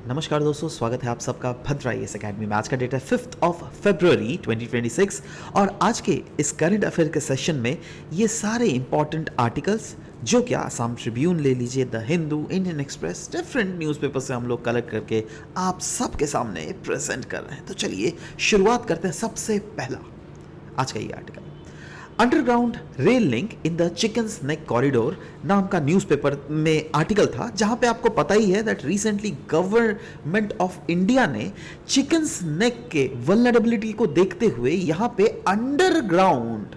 नमस्कार दोस्तों, स्वागत है आप सबका भद्रा IAS अकेडमी में। आज का डेट है 5 फरवरी 2026 और आज के इस करंट अफेयर के सेशन में ये सारे इंपॉर्टेंट आर्टिकल्स जो कि आसाम ट्रिब्यून ले लीजिए, the Hindu, Indian express, different newspaper से हम लोग कलेक्ट करके आप सबके सामने प्रेजेंट कर रहे हैं। तो चलिए शुरुआत करते हैं। सबसे पहला आज का ये article, underground rail link in the chickens neck corridor नाम का न्यूज़पेपर में आर्टिकल था, जहां पे आपको पता ही है that recently government of India ने चिकन्स नेक के वल्नरेबिलिटी को देखते हुए यहां पे अंडरग्राउंड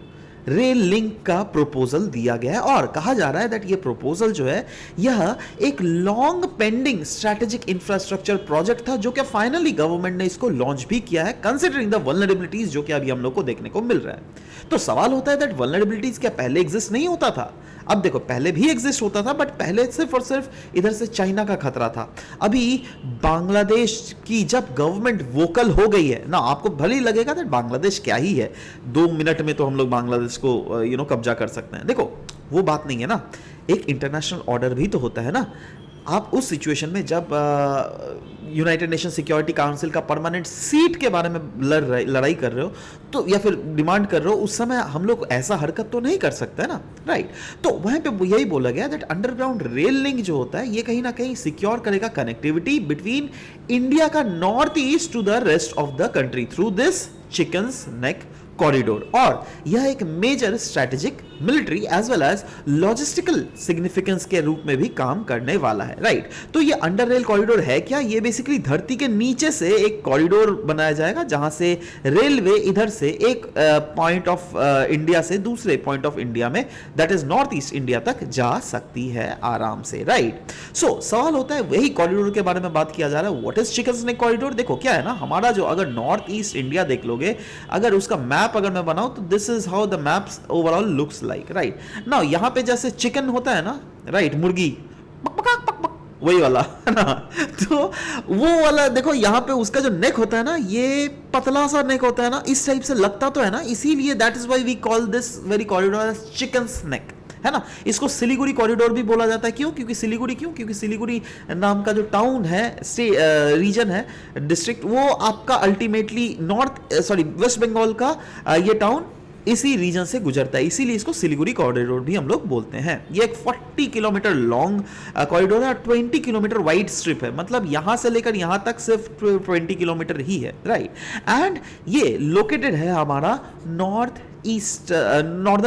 रेल लिंक का प्रपोजल दिया गया है और कहा जा रहा है दैट ये प्रपोजल जो है यह एक long pending strategic infrastructure project था, जो कि फाइनली गवर्नमेंट ने इसको लॉन्च भी किया है कंसीडरिंग द वल्नरेबिलिटीज जो कि अभी हम लोग को देखने को मिल रहा है। तो सवाल होता है दैट वल्नरेबिलिटीज क्या पहले एग्जिस्ट नहीं होता था? अब देखो, पहले भी एग्जिस्ट होता था, बट पहले सिर्फ और सिर्फ इधर से चाइना का खतरा था। अभी बांग्लादेश की जब गवर्नमेंट वोकल हो गई है ना, आपको भले ही लगेगा दैट बांग्लादेश क्या ही है, 2 मिनट में तो हम लोग बांग्लादेश को कब्जा कर सकते हैं। देखो, वो बात नहीं है ना, एक इंटरनेशनल ऑर्डर भी तो होता है ना। आप उस सिचुएशन में जब यूनाइटेड नेशन सिक्योरिटी काउंसिल का परमानेंट सीट के बारे में लड़ाई कर रहे हो तो या फिर डिमांड कर रहे हो, उस समय हम लोग ऐसा हरकत तो नहीं कर सकते ना, राइट। तो वहां पे यही बोला गया दैट अंडरग्राउंड रेल लिंक जो होता है ये कहीं ना कहीं सिक्योर करेगा कनेक्टिविटी बिटवीन इंडिया का north east to the rest of the country through this chicken's neck corridor, और यह एक major strategic military as well as logistical significance के रूप में भी काम करने वाला है, राइट। तो ये अंडर रेल कॉरिडोर है क्या? ये बेसिकली धरती के नीचे से एक कॉरिडोर बनाया जाएगा जहां से रेलवे इधर से एक पॉइंट ऑफ इंडिया से दूसरे पॉइंट ऑफ इंडिया में, that is north east India तक जा सकती है आराम से, राइट। सो सवाल होता है, वही कॉरिडोर के बारे में बात किया जा रहा है, what is chickens neck corridor. देखो क्या है ना, हमारा जो अगर नॉर्थ ईस्ट इंडिया देख लोगे, अगर उसका मैप अगर मैं बनाऊं तो this is how the maps overall looks like, right. Now यहां पे जैसे चिकन होता है ना, राइट, मुर्गी पक पक पक पक, वही वाला है ना, तो वो वाला देखो यहां पे उसका जो नेक होता है ना, ये पतला सा नेक होता है ना, इस टाइप से लगता तो है ना, इसीलिए that is why we call this very corridor as chicken's neck, है ना। इसको सिलीगुड़ी कॉरिडोर भी बोला जाता है। क्योंकि सिलीगुड़ी नाम का जो टाउन है, रीजन है, डिस्ट्रिक्ट, वो आपका अल्टीमेटली वेस्ट बंगाल का ये टाउन इसी रीजन से गुजरता है, इसीलिए इसको सिलीगुड़ी कॉरिडोर भी हम लोग बोलते हैं। ये एक 40 किलोमीटर लॉन्ग कॉरिडोर है और 20 किलोमीटर वाइड स्ट्रिप है, मतलब यहां से लेकर यहां तक सिर्फ 20 किलोमीटर ही है, राइट। एंड ये लोकेटेड है हमारा नॉर्दर्न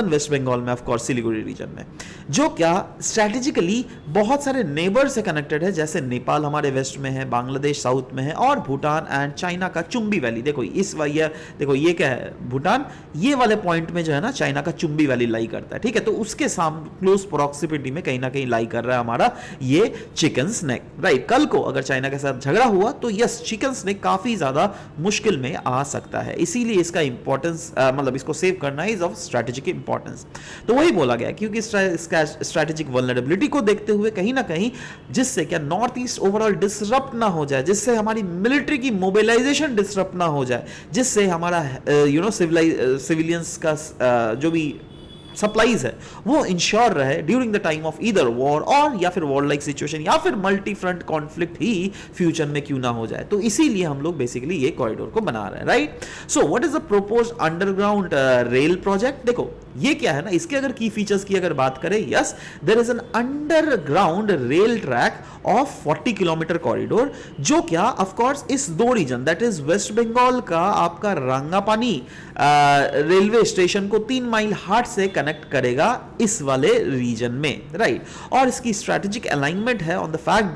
वेस्ट बंगाल में, ऑफ कोर्स सिलीगुड़ी रीजन में, जो क्या स्ट्रैटेजिकली बहुत सारे नेबर से कनेक्टेड है, जैसे नेपाल हमारे वेस्ट में है, बांग्लादेश साउथ में है, और भूटान एंड चाइना का चुंबी वैली। देखो देखो ये क्या है, भूटान ये वाले पॉइंट में जो है ना, चाइना का चुंबी वैली लाई करता है, ठीक है। तो उसके सामने क्लोज प्रोक्सिमिटी में कहीं ना कहीं लाई कर रहा है हमारा ये चिकन स्नेक, राइट। कल को अगर चाइना के साथ झगड़ा हुआ तो यस, चिकन स्नेक काफी ज्यादा मुश्किल में आ सकता है, इसीलिए इसका इंपॉर्टेंस मतलब इसको सेव करना इज ऑफ स्ट्रैटेजिक इंपॉर्टेंस। तो वही बोला गया, क्योंकि स्ट्रैटेजिक वल्नरेबिलिटी को देखते हुए कहीं ना कहीं, जिससे क्या नॉर्थ ईस्ट ओवरऑल डिसरप्ट ना हो जाए, जिससे हमारी मिलिट्री की मोबिलाइजेशन डिसरप्ट ना हो जाए, जिससे हमारा सिविलियंस का जो भी सप्लाईज है वो इंश्योर रहे during the time of either war और या फिर वॉर लाइक सिचुएशन या फिर मल्टी फ्रंट कॉन्फ्लिक्ट ही फ्यूचर में क्यों ना हो जाए। तो इसीलिए हम लोग बेसिकली ये कॉरिडोर को बना रहे हैं, right. So what is the proposed underground rail project. देखो ये क्या है ना, इसके अगर की फीचर्स की अगर बात करें, yes, there is an underground rail track of 40 kilometre corridor, जो क्या ऑफ कोर्स इस दो region, that is West Bengal का आपका रंगापानी रेलवे स्टेशन को 3 माइल हार्ट से कनेक्ट करेगा इस वाले रीजन में, राइट। और इसकी स्ट्रैटेजिक अलाइनमेंट है ऑन द फैक्ट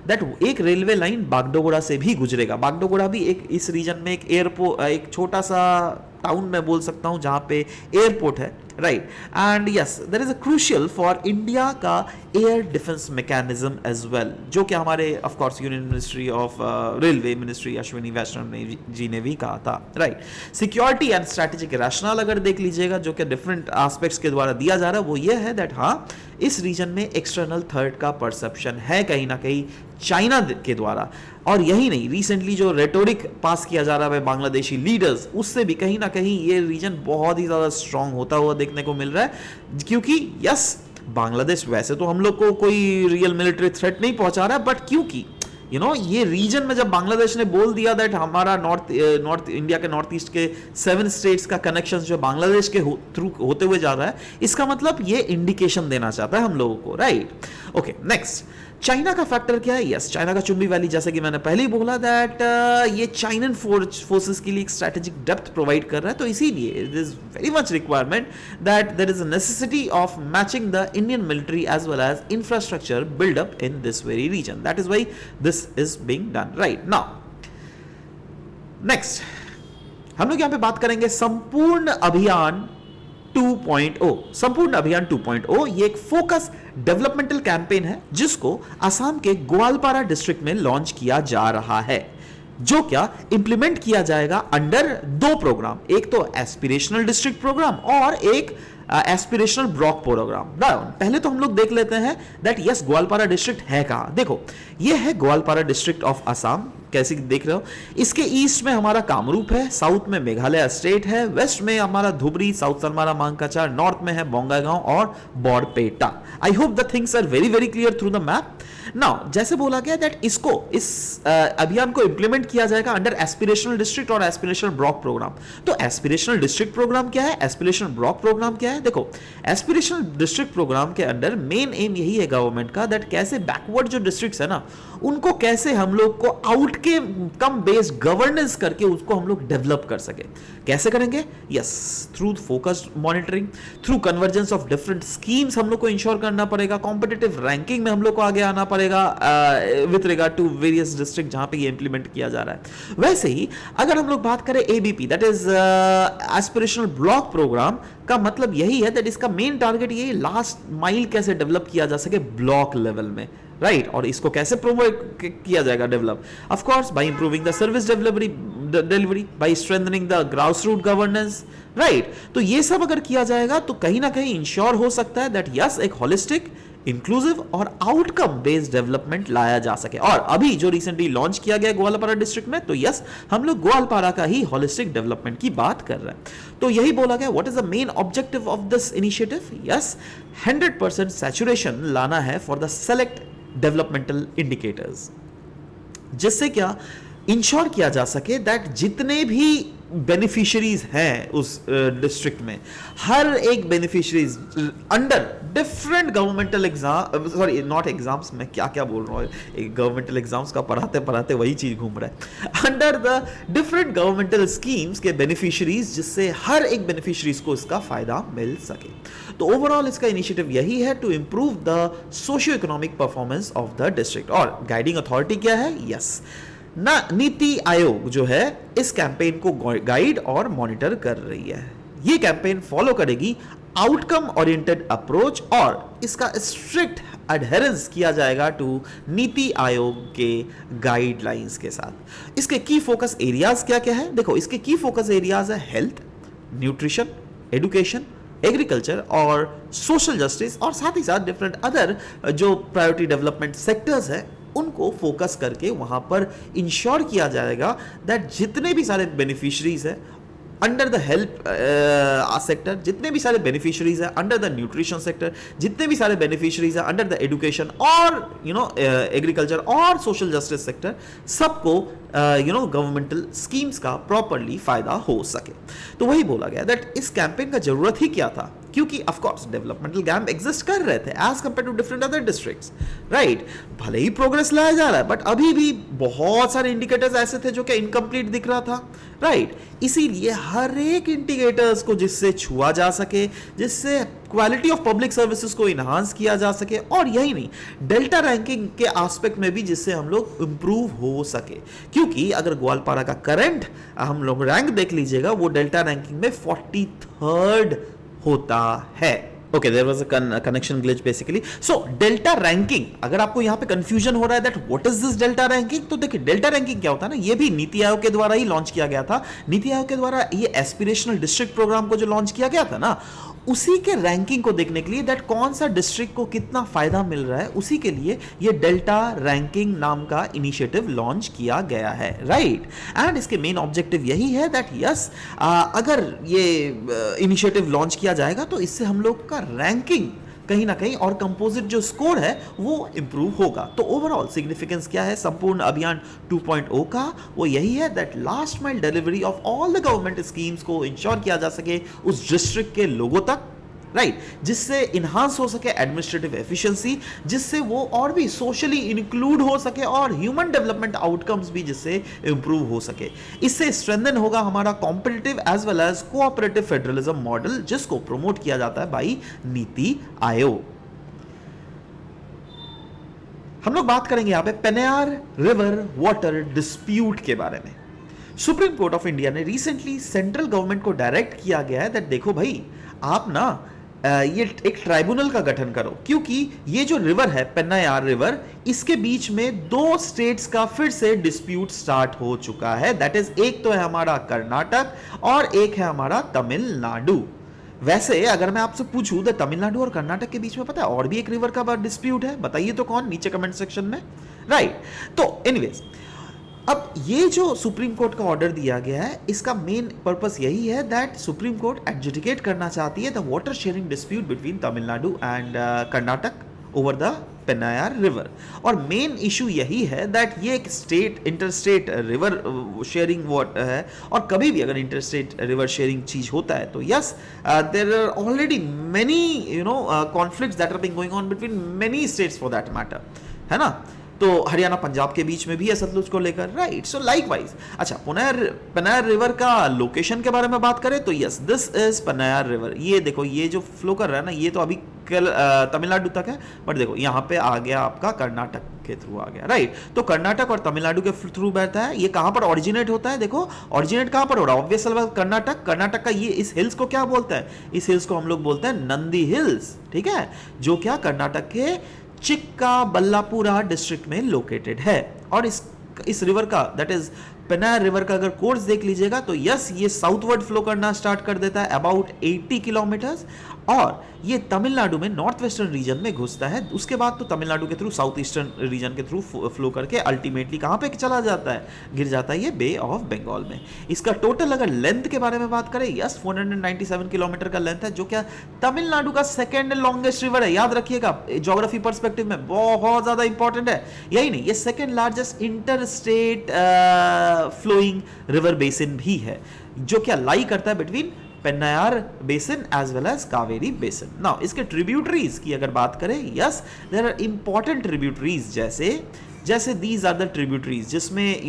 दैट एक रेलवे लाइन बागडोगरा से भी गुजरेगा। बागडोगरा भी एक इस रीजन में एक एयरपोर्ट, एक छोटा सा टाउन में बोल सकता हूं जहां पे एयरपोर्ट है, right. And yes, there is a crucial for India का air defence mechanism as well, जो कि हमारे of course union ministry of railway ministry Ashwini Vaishnaw ji ने भी कहा था, right. Security and strategic rational अगर देख लीजिएगा, जो कि डिफरेंट एस्पेक्ट्स के द्वारा दिया जा रहा है, वो ये है दैट हाँ, इस रीजन में एक्सटर्नल थर्ड का परसेप्शन है कहीं ना कहीं चाइना के द्वारा, और यही नहीं, रिसेंटली जो रेटोरिक पास किया जा रहा है बांग्लादेशी लीडर्स, उससे भी कहीं ना कहीं ये रीजन बहुत ही ज्यादा स्ट्रांग होता हुआ देखने को मिल रहा है, क्योंकि यस, बांग्लादेश वैसे तो हम लोग को कोई रियल मिलिट्री थ्रेट नहीं पहुंचा रहा है, बट क्योंकि ये रीजन में जब बांग्लादेश ने बोल दिया दैट हमारा नॉर्थ इंडिया के नॉर्थ ईस्ट के 7 स्टेट्स का कनेक्शन जो बांग्लादेश के थ्रू होते हुए जा रहा है, इसका मतलब ये इंडिकेशन देना चाहता है हम लोगों को, राइट? ओके, नेक्स्ट, चाइना का फैक्टर क्या है? यस, चाइना का चुंबी वैली, जैसे कि मैंने पहले ही बोला दैट ये चाइनन फोर्सेस के लिए एक स्ट्रेटेजिक डेप्थ प्रोवाइड कर रहा है, तो इसीलिए it is very much requirement that there is a necessity of matching the Indian military as well as infrastructure buildup in this very region. That is why this is being done, right? Now next हम लोग यहां पे बात करेंगे संपूर्ण अभियान 2.0. संपूर्ण अभियान 2.0 ये एक फोकस डेवलपमेंटल कैंपेन है जिसको असम के ग्वालपारा डिस्ट्रिक्ट में लॉन्च किया जा रहा है, जो क्या इंप्लीमेंट किया जाएगा अंडर 2 प्रोग्राम, एक तो एस्पिरेशनल डिस्ट्रिक्ट प्रोग्राम और एक एस्पिरेशनल ब्लॉक प्रोग्राम. पहले तो हम लोग देख लेते हैं दैट यस ग्वालपारा डिस्ट्रिक्ट है कहां. देखो, ये है ग्वालपारा डिस्ट्रिक्ट ऑफ असम. कैसे देख रहे हो, इसके ईस्ट में हमारा कामरूप है, साउथ में मेघालय स्टेट है, वेस्ट में हमारा धुबरी, साउथ से हमारा मांगकाचार, नॉर्थ में है बोंगाईगांव और Barpeta. I hope the things are very very clear through the map. Now जैसे बोला गया दैट इस अभियान को इंप्लीमेंट किया जाएगा अंडर एस्पिरेशनल डिस्ट्रिक्ट और एस्पिरेशनल ब्लॉक प्रोग्राम. तो एस्पिरेशनल डिस्ट्रिक्ट प्रोग्राम क्या है, एस्पिरेशनल ब्लॉक प्रोग्राम क्या है? देखो, एस्पिरेशनल डिस्ट्रिक्ट प्रोग्राम के अंडर मेन एम यही है गवर्नमेंट का दैट कैसे बैकवर्ड जो डिस्ट्रिक्ट्स है ना, उनको कैसे हम लोग को आउट के कम बेस्ड गवर्नेंस करके उसको हम लोग डेवलप कर सके. कैसे करेंगे? Yes, through focused monitoring, through convergence of different schemes हम लोग को इंश्योर करना पड़ेगा, कॉम्पिटिटिव रैंकिंग में हम लोग को आगे आना पड़ेगा with regard to various district जहां पे ये इंप्लीमेंट किया जा रहा है. वैसे ही अगर हम लोग बात करें ABP that is aspirational block programme का मतलब यही है दैट इसका मेन टारगेट ये लास्ट माइल कैसे डेवलप किया जा सके ब्लॉक लेवल में, राइट? और इसको कैसे प्रोमोट किया जाएगा develop? Of course by improving the service delivery, by strengthening the grass root governance, right? तो ये सब अगर किया जाएगा तो कहीं ना कहीं इंश्योर हो सकता है दैट यस एक होलिस्टिक, इंक्लूसिव और आउटकम बेस्ड डेवलपमेंट लाया जा सके. और अभी जो रिसेंटली लॉन्च किया गया ग्वालपारा डिस्ट्रिक्ट में, तो यस हम लोग ग्वालपारा का ही होलिस्टिक डेवलपमेंट की बात कर रहे हैं. तो यही बोला गया what is the main objective of this initiative? Yes, 100% saturation लाना है for the select developmental indicators, जिससे क्या इंश्योर किया जा सके दैट जितने भी बेनिफिशियरीज हैं उस डिस्ट्रिक्ट में, हर एक beneficiaries under different governmental exam, sorry not exams, मैं क्या क्या बोल रहा हूँ, गवर्नमेंटल एग्जाम्स का पढ़ाते पढ़ाते वही चीज घूम रहा है, under the different governmental schemes के बेनिफिशियरीज, जिससे हर एक बेनिफिशियरीज को इसका फायदा मिल सके. तो ओवरऑल इसका इनिशिएटिव यही है to improve the socio economic performance of the district. और गाइडिंग अथॉरिटी क्या है? यस, ना नीति आयोग जो है इस कैंपेन को गाइड और मॉनिटर कर रही है. ये कैंपेन फॉलो करेगी आउटकम ओरिएंटेड अप्रोच और इसका स्ट्रिक्ट एडहेरेंस किया जाएगा टू नीति आयोग के गाइडलाइंस के साथ. इसके की फोकस एरियाज क्या क्या है? देखो, इसके की फोकस एरियाज है हेल्थ, न्यूट्रिशन, एजुकेशन, एग्रीकल्चर और सोशल जस्टिस, और साथ ही साथ डिफरेंट अदर जो प्रायोरिटी डेवलपमेंट सेक्टर्स है उनको फोकस करके वहां पर इंश्योर किया जाएगा दैट जितने भी सारे बेनिफिशरीज है अंडर द हेल्थ सेक्टर, जितने भी सारे बेनिफिशरीज है अंडर द न्यूट्रिशन सेक्टर, जितने भी सारे बेनिफिशरीज है अंडर द एजुकेशन और एग्रीकल्चर और सोशल जस्टिस सेक्टर, सबको गवर्नमेंटल स्कीम्स का प्रॉपरली फायदा हो सके. तो वही बोला गया दैट इस कैंपेन का जरूरत ही क्या था, क्योंकि of course developmental gap exist कर रहे थे as compare to different other districts, right? भले ही प्रोग्रेस लाया जा रहा है बट अभी भी बहुत सारे इंडिकेटर्स ऐसे थे जो कि इनकम्प्लीट दिख रहा था, राइट? इसीलिए हर एक इंडिकेटर्स को जिससे छुआ जा सके, जिससे क्वालिटी ऑफ पब्लिक सर्विसेज को इनहांस किया जा सके, और यही नहीं डेल्टा रैंकिंग के एस्पेक्ट में भी जिससे हम लोग इंप्रूव हो सके. क्योंकि अगर ग्वालपारा का करंट हम लोग रैंक देख लीजिएगा वो डेल्टा रैंकिंग में 43rd होता है. Okay, there was a connection glitch basically. So delta ranking, अगर आपको यहां पे कंफ्यूजन हो रहा है that what is this delta ranking, तो देखिए डेल्टा रैंकिंग क्या होता है ना, ये भी नीति आयोग के द्वारा ही लॉन्च किया गया था. नीति आयोग के द्वारा ये एस्पिरेशनल डिस्ट्रिक्ट प्रोग्राम को जो लॉन्च किया गया था ना, उसी के रैंकिंग को देखने के लिए दैट कौन सा डिस्ट्रिक्ट को कितना फायदा मिल रहा है, उसी के लिए ये डेल्टा रैंकिंग नाम का इनिशिएटिव लॉन्च किया गया है, राइट? एंड इसके मेन ऑब्जेक्टिव यही है दैट यस अगर ये इनिशिएटिव लॉन्च किया जाएगा तो इससे हम लोग का रैंकिंग कहीं ना कहीं, और कंपोजिट जो स्कोर है वो इंप्रूव होगा। तो ओवरऑल सिग्निफिकेंस क्या है संपूर्ण अभियान 2.0 का? वो यही है that last mile delivery of all the government schemes को इंश्योर किया जा सके उस डिस्ट्रिक्ट के लोगों तक, राइट, जिससे इन्हांस हो सके एडमिनिस्ट्रेटिव एफिशिएंसी, जिससे वो और भी सोशली इंक्लूड हो सके, और ह्यूमन डेवलपमेंट आउटकम्स भी जिससे इंप्रूव हो सके। इससे स्ट्रेंथन होगा हमारा competitive as well as cooperative federalism model, जिसको प्रमोट किया जाता है बाई नीति आयोग। हम लोग बात करेंगे यहां पे पेन्नार रिवर वाटर डिस्प्यूट के बारे में। सुप्रीम कोर्ट ऑफ इंडिया ने रिसेंटली सेंट्रल गवर्नमेंट को डायरेक्ट किया गया है दैट देखो भाई, आप ना ये एक ट्राइब्यूनल का गठन करो, क्योंकि ये जो रिवर है पेन्नायार रिवर, इसके बीच में दो स्टेट्स का फिर से डिस्प्यूट स्टार्ट हो चुका है। दैट इज, एक तो है हमारा कर्नाटक और एक है हमारा तमिलनाडु। वैसे अगर मैं आपसे पूछूं तो तमिलनाडु और कर्नाटक के बीच में पता है और भी एक रिवर का डिस्प्यूट है, बताइए तो कौन, नीचे कमेंट सेक्शन में, राइट। तो एनीवेज, अब ये जो सुप्रीम कोर्ट का ऑर्डर दिया गया है, इसका मेन पर्पस यही है दैट सुप्रीम कोर्ट एडजुडिकेट करना चाहती है the water sharing dispute between Tamil Nadu and Karnataka over the Pennaiyar river. और मेन इशू यही है दैट ये एक स्टेट इंटरस्टेट रिवर शेयरिंग वाट है, और कभी भी अगर इंटरस्टेट रिवर शेयरिंग चीज होता है तो yes, there are already many conflicts that are being going on between many states for that matter, है ना। तो हरियाणा पंजाब के बीच में भी है सतलुज को लेकर, राइट। सो लाइकवाइज, अच्छा, पेन्नायार रिवर का लोकेशन के बारे में बात करें तो यस, दिस इज पेन्नायार रिवर। ये देखो, ये जो फ्लो कर रहा है ना, ये तो अभी तमिलनाडु तक है, बट देखो यहाँ पे आ गया आपका कर्नाटक के थ्रू आ गया, राइट। तो कर्नाटक और तमिलनाडु के थ्रू बहता है। ये कहां पर ऑरिजिनेट होता है? देखो ऑरिजिनेट कहां पर हो रहा है, ऑब्वियस कर्नाटक। कर्नाटक का ये इस हिल्स को क्या बोलते हैं? इस हिल्स को हम लोग बोलते हैं नंदी हिल्स, ठीक है, जो क्या कर्नाटक के चिक्काबल्लापुरा डिस्ट्रिक्ट में लोकेटेड है। और इस रिवर का, दैट इज पेन्नार रिवर का अगर कोर्स देख लीजिएगा तो यस, ये साउथवर्ड फ्लो करना स्टार्ट कर देता है अबाउट 80 किलोमीटर्स, और ये तमिलनाडु में नॉर्थ वेस्टर्न रीजन में घुसता है। उसके बाद तो तमिलनाडु के थ्रू साउथ ईस्टर्न रीजन के थ्रू फ्लो करके अल्टीमेटली कहां पे चला जाता है, गिर जाता है ये बे ऑफ बंगाल में। इसका टोटल अगर लेंथ के बारे में बात करें, यस 497 किलोमीटर का लेंथ है, जो क्या तमिलनाडु का सेकेंड लॉन्गेस्ट रिवर है। याद रखिएगा, ज्योग्राफी पर्सपेक्टिव में बहुत ज्यादा इंपॉर्टेंट है। यही नहीं, ये second largest inter state flowing river basin भी है, जो क्या लाई करता है between Pennaiyar basin as well as Kaveri basin. Now इसके ट्रिब्यूटरीज की अगर बात करें, yes there are important tributaries, जैसे दीज आर द ट्रिब्यूटरीज जिसमें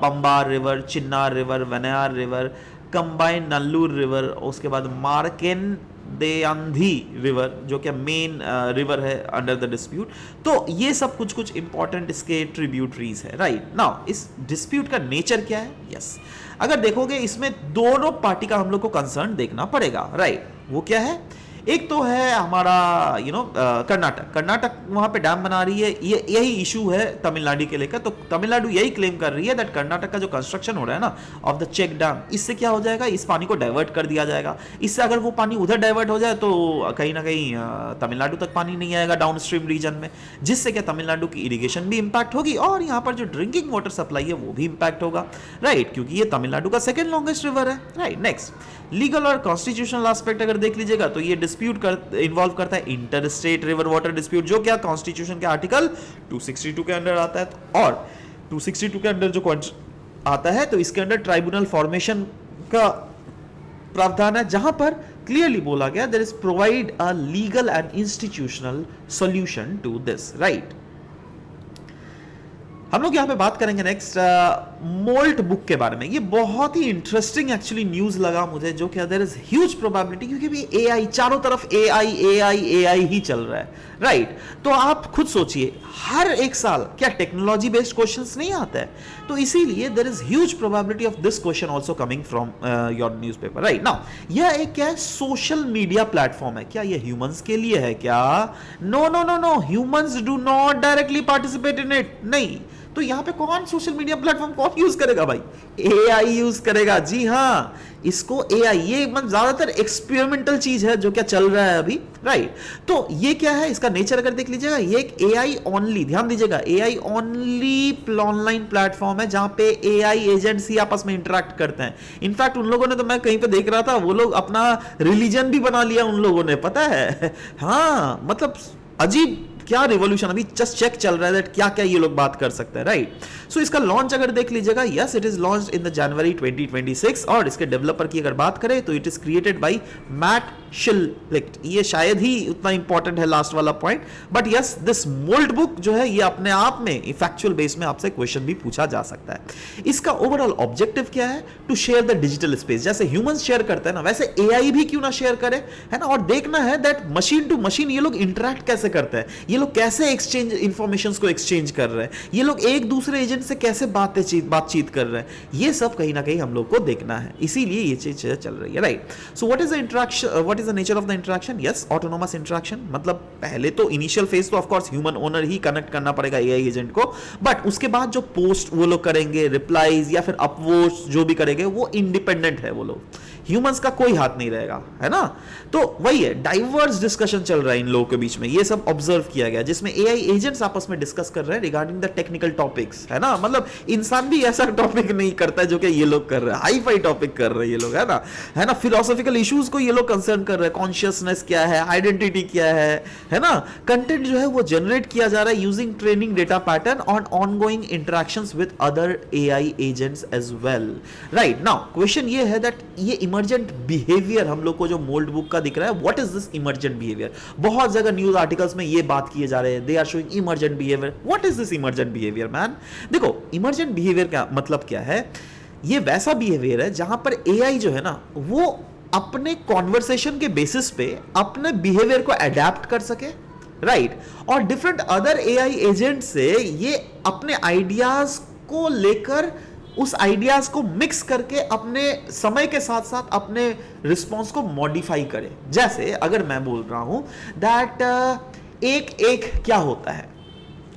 Pamba river, Chinnar river, Vaniyar river, combine Nallur river, उसके बाद मार्केन दयानंदी रिवर, जो कि मेन रिवर है अंडर द डिस्प्यूट। तो ये सब कुछ इंपॉर्टेंट इसके ट्रिब्यूटरीज है, राइट। नाउ इस डिस्प्यूट का नेचर क्या है? यस, अगर देखोगे इसमें दोनों पार्टी का हम लोग को कंसर्न देखना पड़ेगा, राइट। वो क्या है? एक तो है हमारा कर्नाटक वहां पे डैम बना रही है, ये यही इशू है तमिलनाडु के लेकर। तो तमिलनाडु यही क्लेम कर रही है दैट कर्नाटक का जो कंस्ट्रक्शन हो रहा है ना ऑफ द चेक डैम, इससे क्या हो जाएगा, इस पानी को डाइवर्ट कर दिया जाएगा। इससे अगर वो पानी उधर डाइवर्ट हो जाए तो कहीं ना कहीं तमिलनाडु तक पानी नहीं आएगा डाउन स्ट्रीम रीजन में, जिससे क्या तमिलनाडु की इरिगेशन भी इंपैक्ट होगी, और यहाँ पर जो ड्रिंकिंग वाटर सप्लाई है वो भी इंपैक्ट होगा, राइट, क्योंकि ये तमिलनाडु का सेकेंड लॉन्गेस्ट रिवर है, राइट। नेक्स्ट, लीगल और कॉन्स्टिट्यूशनल एस्पेक्ट अगर देख लीजिएगा तो ये डिस्प्यूट इन्वॉल्व करता है inter state river water dispute, जो क्या कॉन्स्टिट्यूशन के आर्टिकल 262 के अंडर आता है। और 262 के अंडर जो आता है तो इसके अंदर ट्राइब्यूनल फॉर्मेशन का प्रावधान है, जहां पर क्लियरली बोला गया there is provide a legal and institutional solution to this, right. हम लोग यहां पे बात करेंगे नेक्स्ट मोल्ट बुक के बारे में। ये बहुत ही इंटरेस्टिंग एक्चुअली न्यूज लगा मुझे, जो कि देयर इज ह्यूज प्रोबेबिलिटी, क्योंकि भी एआई चारों तरफ एआई ही चल रहा है, राइट। तो आप खुद सोचिए, हर एक साल क्या टेक्नोलॉजी बेस्ड क्वेश्चंस नहीं आता है, तो इसीलिए there is huge probability of this question also coming from your newspaper, right. Now यह एक क्या है, सोशल मीडिया प्लेटफॉर्म है। क्या ये ह्यूमंस के लिए है क्या? No, humans do not directly participate in it, नहीं। तो यहाँ पे कौन सोशल मीडिया प्लेटफॉर्म कौन यूज करेगा भाई? एआई यूज करेगा। जी हाँ, इसको एआई, ये मतलब ज्यादातर एक्सपेरिमेंटल चीज है जो क्या चल रहा है अभी, राइट। तो ये क्या है, इसका नेचर अगर देख लीजिएगा, ये एक एआई ओनली, ध्यान दीजिएगा, एआई ओनली ऑनलाइन प्लेटफॉर्म है जहां पे एआई एजेंट्स ही आपस में इंटरेक्ट करते हैं। इनफैक्ट उन लोगों ने, तो मैं कहीं पे देख रहा था, वो लोग अपना रिलीजन भी बना लिया उन लोगों ने, पता है? हाँ, मतलब अजीब क्या रिवॉल्यूशन, अभी जस्ट चेक चल रहा है दैट क्या क्या ये लोग बात कर सकते हैं, राइट। सो इसका लॉन्च अगर देख लीजिएगा, yes it is launch in the January 2026, और इसके डेवलपर की अगर बात करें तो it is created by Matt Schlicht. ये शायद ही उतना इंपॉर्टेंट है लास्ट वाला point, but yes this Moltbook जो है ये अपने आप में फैक्चुअल बेस में आपसे क्वेश्चन भी पूछा जा सकता है। इसका ओवरऑल ऑब्जेक्टिव क्या है? To share the digital space. जैसे ह्यूमंस शेयर करते हैं ना, वैसे एआई भी क्यों ना शेयर करे, है ना। और देखना है दैट मशीन टू मशीन ये लोग इंटरेक्ट कैसे करते हैं, ये लोग कैसे एक्सचेंज इंफॉर्मेशंस को एक्सचेंज कर रहे हैं, ये लोग एक दूसरे एजेंट से कैसे बातचीत कर रहे हैं, ये सब कहीं ना कहीं हम लोग को देखना है, इसीलिए ये चीज चल रही है, right. So what is the interaction, what is the nature of the interaction? Yes, autonomous interaction, मतलब पहले तो इनिशियल फेज तो of course human owner he connect करना पड़ेगा एआई एजेंट को, बट उसके बाद जो पोस्ट वो लोग करेंगे, रिप्लाईज या फिर अपवोट्स जो भी करेंगे, वो इंडिपेंडेंट है, वो लोग, ह्यूमंस का कोई हाथ नहीं रहेगा, है ना। तो वही है, डाइवर्स डिस्कशन चल रहा है इन लोगों के बीच में, ये सब ऑब्जर्व किया गया, जिसमें एआई एजेंट्स आपस में डिस्कस कर रहे हैं रिगार्डिंग द टेक्निकल टॉपिक्स, है ना। मतलब इंसान भी ऐसा टॉपिक नहीं करता है जो कि ये लोग कर रहे हैं, हाई फाई टॉपिक कर रहे हैं ये लोग, है ना। फिलोसॉफिकल इश्यूज को ये लोग कंसर्न कर रहे हैं, कॉन्शियसनेस क्या है, आइडेंटिटी क्या है ना। कंटेंट जो है वो जनरेट किया जा रहा है using training data pattern on ongoing interactions with other AI agents as well, right. Now question ये है दैट ये इमर्जेंट बिहेवियर हम लोग को जो मोल्ड बुक का दिख रहा है, what is this emergent behaviour? बहुत जगह न्यूज आर्टिकल्स में ये बात किए जा रहे हैं, they are showing emergent behaviour. What is this emergent behaviour man? देखो, इमर्जेंट बिहेवियर का मतलब क्या है? ये वैसा बिहेवियर है जहां पर एआई जो है ना, वो अपने कॉन्वर्सेशन के बेसिस पे अपने बिहेवियर को अडेप्ट कर सके, राइट। और डिफरेंट अदर एआई एजेंट से ये अपने आइडियाज को लेकर, उस आइडियाज को मिक्स करके अपने समय के साथ साथ अपने रिस्पॉन्स को मॉडिफाई करे। जैसे अगर मैं बोल रहा हूं दैट एक एक क्या होता है,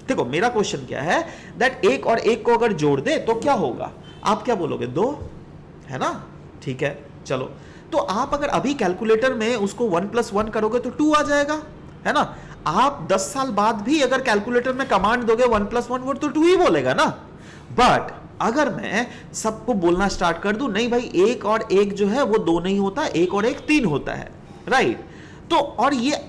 देखो मेरा क्वेश्चन क्या है दैट एक और एक को अगर जोड़ दे तो क्या होगा? आप क्या बोलोगे? 2, है ना, ठीक है, चलो। तो आप अगर अभी कैलकुलेटर में उसको 1 + 1 करोगे तो 2 आ जाएगा, है ना। आप 10 साल बाद भी अगर कैलकुलेटर में कमांड दोगे 1 + 1 वो तो 2 ही बोलेगा ना। बट अगर मैं सबको बोलना स्टार्ट कर दूं, नहीं भाई एक और एक जो है वो 2 नहीं होता, एक और एक 3 होता है, राइट। तो और ये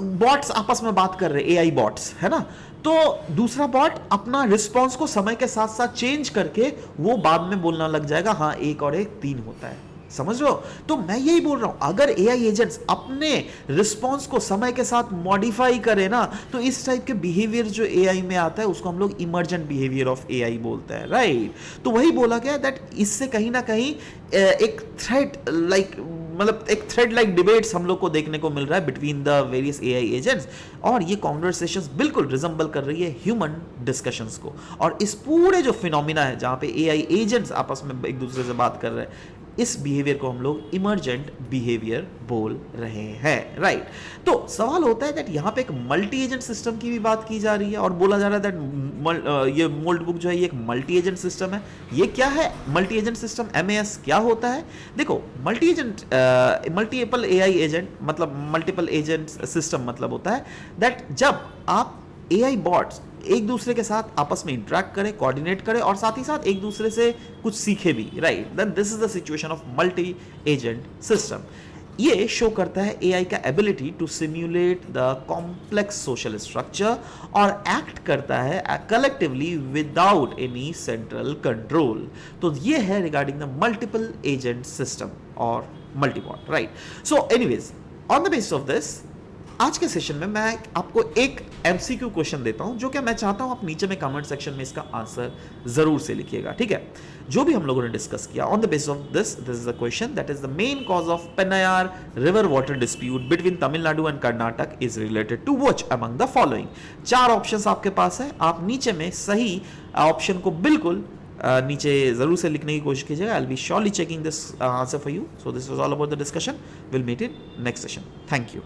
बॉट्स आपस में बात कर रहे हैं, एआई बॉट्स, है ना। तो दूसरा बॉट अपना रिस्पॉन्स को समय के साथ साथ चेंज करके वो बाद में बोलना लग जाएगा, हाँ एक और एक 3 होता है, समझ रहे हो। तो मैं यही बोल रहा हूं, अगर एआई एजेंट्स अपने रिस्पॉन्स को समय के साथ मॉडिफाई करें ना, तो इस टाइप के बिहेवियर जो एआई में आता है उसको हम लोग इमर्जेंट बिहेवियर ऑफ एआई बोलते हैं, राइट। तो वही बोला गया दैट इससे कहीं ना कहीं एक थ्रेड लाइक, मतलब एक थ्रेड लाइक डिबेट्स हम लोग को देखने को मिल रहा है between the various AI agents, और ये कॉन्वर्सेशंस बिल्कुल रिजेंबल कर रही है ह्यूमन डिस्कशंस को। और इस पूरे जो फिनोमिना है जहां पे एआई एजेंट्स आपस में एक दूसरे से बात कर रहे हैं, इस बिहेवियर को हम लोग इमर्जेंट बिहेवियर बोल रहे हैं, राइट। तो सवाल होता है दैट यहाँ पे एक मल्टी एजेंट सिस्टम की भी बात की जा रही है, और बोला जा रहा है दैट ये मोल्ड बुक जो है ये एक मल्टी एजेंट सिस्टम है। ये क्या है मल्टी एजेंट सिस्टम? MAS क्या होता है? देखो, multi agent, multiple AI agent मतलब मल्टीपल एजेंट सिस्टम मतलब होता है दैट जब आप एआई बॉट्स एक दूसरे के साथ आपस में इंटरेक्ट करें, कोऑर्डिनेट करें, और साथ ही साथ एक दूसरे से कुछ सीखे भी, right. Then this is the situation of multi agent system. ये शो करता है एआई का ability to simulate the complex social structure और एक्ट करता है collectively without any central control. तो ये है regarding the multiple agent system और Moltbot, right. So anyways, on the basis of this आज के सेशन में मैं आपको एक एमसीक्यू क्वेश्चन देता हूं, जो कि मैं चाहता हूं आप नीचे में कमेंट सेक्शन में इसका आंसर जरूर से लिखिएगा, ठीक है। जो भी हम लोगों ने डिस्कस किया, on the basis of this is the question that is the main cause of Pennaiyar river water dispute between Tamil Nadu and Karnataka is related to which among the following. 4 options आपके पास है, आप नीचे में सही ऑप्शन को बिल्कुल नीचे जरूर से लिखने की कोशिश कीजिएगा। I will be surely checking this answer for you. So this was all about the discussion. Will meet in next session. Thank you.